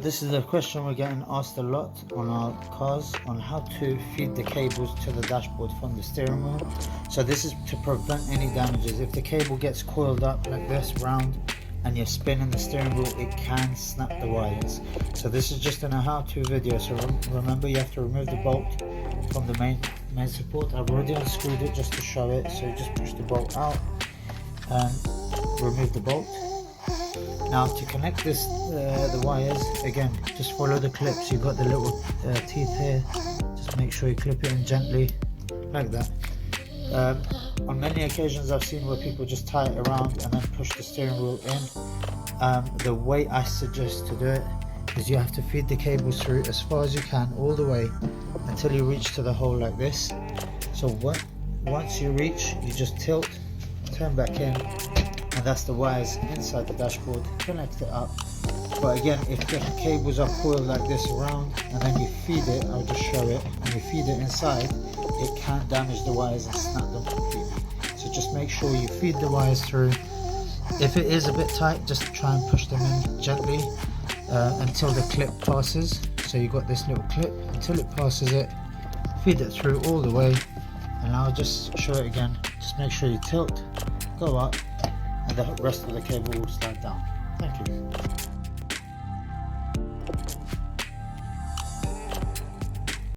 This is a question we're getting asked a lot on our cars on how to feed the cables to the dashboard from the steering wheel. So this is to prevent any damages. If the cable gets coiled up like this round and you're spinning the steering wheel, it can snap the wires. So this is just in a how-to video. So remember, you have to remove the bolt from the main support. I've already unscrewed it just to show it. So just push the bolt out and remove the bolt. Now to connect this, the wires, again, just follow the clips. You've got the little teeth here. Just make sure you clip it in gently, like that. On many occasions I've seen where people just tie it around and then push the steering wheel in. The way I suggest to do it is you have to feed the cables through as far as you can, all the way until you reach to the hole like this. So once you reach, you just tilt, turn back in, and that's the wires inside the dashboard. Connect it up. But again, if the cables are coiled like this around and then you feed it, I'll just show it, and you feed it inside, it can damage the wires and snap them completely. So just make sure you feed the wires through. If it is a bit tight, just try and push them in gently until the clip passes. So you've got this little clip, until it passes it, feed it through all the way, and I'll just show it again. Just make sure you tilt, go up, and the rest of the cable will slide down. Thank you.